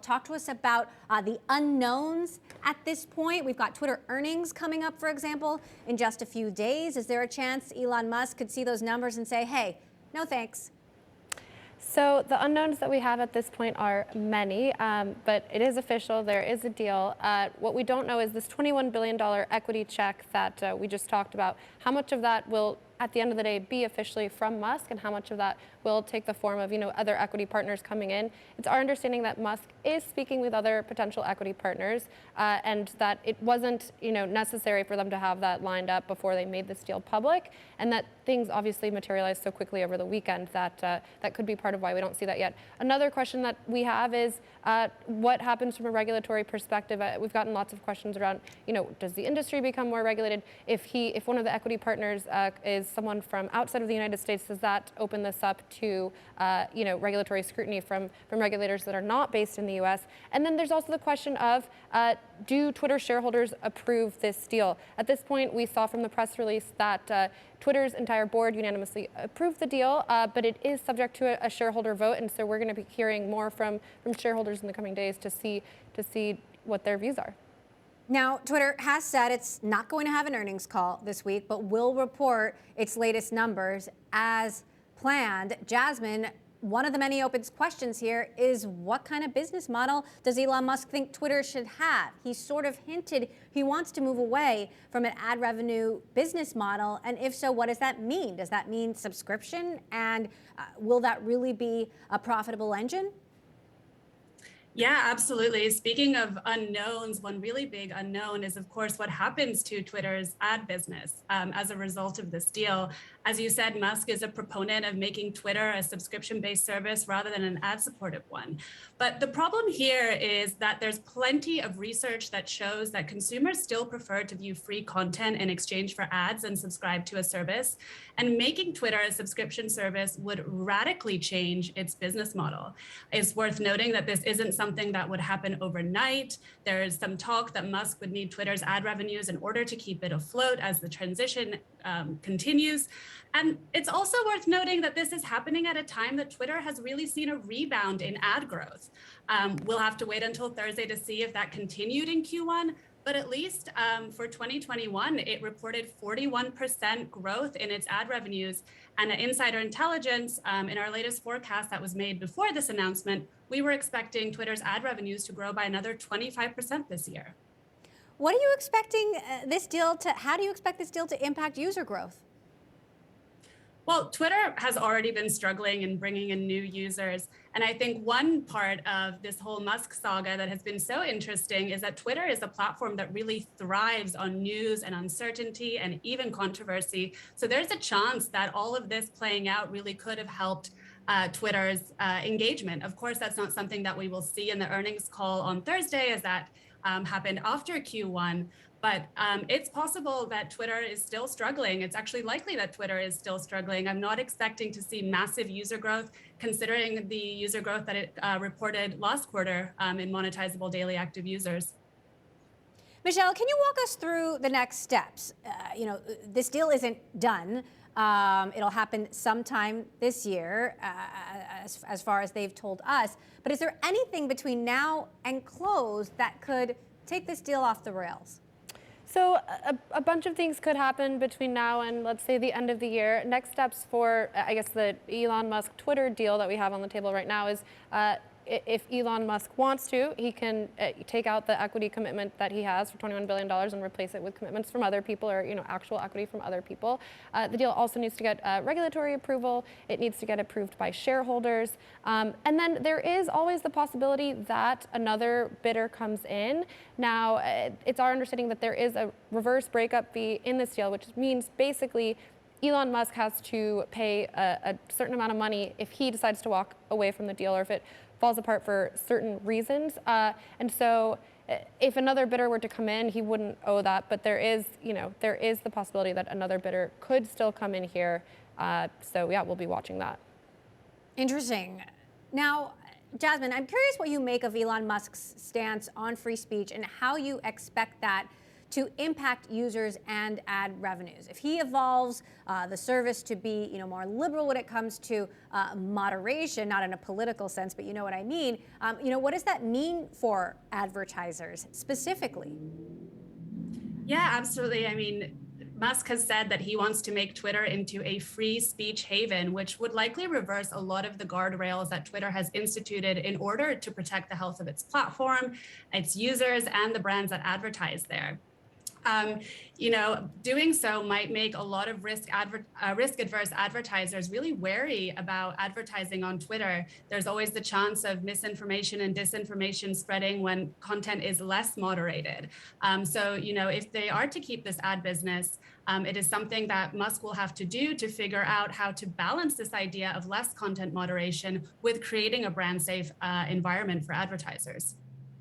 Talk to us about the unknowns at this point. We've got Twitter earnings coming up, for example, in just a few days. Is there a chance Elon Musk could see those numbers and say, hey, no thanks? So the unknowns that we have at this point are many, but it is official. There is a deal. What we don't know is this $21 billion equity check that we just talked about. How much of that will, at the end of the day, be officially from Musk, and how much of that will take the form of, other equity partners coming in? It's our understanding that Musk is speaking with other potential equity partners, and that it wasn't, necessary for them to have that lined up before they made this deal public, and that things obviously materialized so quickly over the weekend that that could be part of why we don't see that yet. Another question that we have is what happens from a regulatory perspective? We've gotten lots of questions around, does the industry become more regulated? If one of the equity partners is someone from outside of the United States, does that open this up to, regulatory scrutiny from regulators that are not based in the U.S.? And then there's also the question of, do Twitter shareholders approve this deal? At this point, we saw from the press release that Twitter's entire board unanimously approved the deal, but it is subject to a shareholder vote, and so we're going to be hearing more from shareholders in the coming days to see what their views are. Now, Twitter has said it's not going to have an earnings call this week, but will report its latest numbers as planned. Jasmine, one of the many open questions here is what kind of business model does Elon Musk think Twitter should have? He sort of hinted he wants to move away from an ad revenue business model. And if so, what does that mean? Does that mean subscription? And will that really be a profitable engine? Yeah, absolutely. Speaking of unknowns, one really big unknown is, of course, what happens to Twitter's ad business as a result of this deal. As you said, Musk is a proponent of making Twitter a subscription-based service rather than an ad-supported one. But the problem here is that there's plenty of research that shows that consumers still prefer to view free content in exchange for ads and subscribe to a service. And making Twitter a subscription service would radically change its business model. It's worth noting that this isn't something that would happen overnight. There's some talk that Musk would need Twitter's ad revenues in order to keep it afloat as the transition continues. And it's also worth noting that this is happening at a time that Twitter has really seen a rebound in ad growth. We'll have to wait until Thursday to see if that continued in Q1. But at least for 2021, it reported 41% growth in its ad revenues. And at Insider Intelligence, in our latest forecast that was made before this announcement, we were expecting Twitter's ad revenues to grow by another 25% this year. What are you expecting how do you expect this deal to impact user growth? Well, Twitter has already been struggling in bringing in new users. And I think one part of this whole Musk saga that has been so interesting is that Twitter is a platform that really thrives on news and uncertainty and even controversy. So there's a chance that all of this playing out really could have helped Twitter's engagement. Of course, that's not something that we will see in the earnings call on Thursday, as that happened after Q1. But it's possible that Twitter is still struggling. It's actually likely that Twitter is still struggling. I'm not expecting to see massive user growth, considering the user growth that it reported last quarter in monetizable daily active users. Michelle, can you walk us through the next steps? This deal isn't done. It'll happen sometime this year, as far as they've told us. But is there anything between now and close that could take this deal off the rails? So a bunch of things could happen between now and, let's say, the end of the year. Next steps for, I guess, the Elon Musk Twitter deal that we have on the table right now is if Elon Musk wants to, he can take out the equity commitment that he has for $21 billion and replace it with commitments from other people, or actual equity from other people. The deal also needs to get regulatory approval. It needs to get approved by shareholders. And then there is always the possibility that another bidder comes in. Now, it's our understanding that there is a reverse breakup fee in this deal, which means basically Elon Musk has to pay a certain amount of money if he decides to walk away from the deal, or if it falls apart for certain reasons. And so if another bidder were to come in, he wouldn't owe that. But there is the possibility that another bidder could still come in here. So yeah, we'll be watching that. Interesting. Now, Jasmine, I'm curious what you make of Elon Musk's stance on free speech and how you expect that to impact users and ad revenues. If he evolves the service to be, more liberal when it comes to moderation, not in a political sense, but you know what I mean. What does that mean for advertisers specifically? Yeah, absolutely. I mean, Musk has said that he wants to make Twitter into a free speech haven, which would likely reverse a lot of the guardrails that Twitter has instituted in order to protect the health of its platform, its users, and the brands that advertise there. Doing so might make a lot of risk-adverse advertisers really wary about advertising on Twitter. There's always the chance of misinformation and disinformation spreading when content is less moderated. If they are to keep this ad business, it is something that Musk will have to do to figure out how to balance this idea of less content moderation with creating a brand-safe environment for advertisers.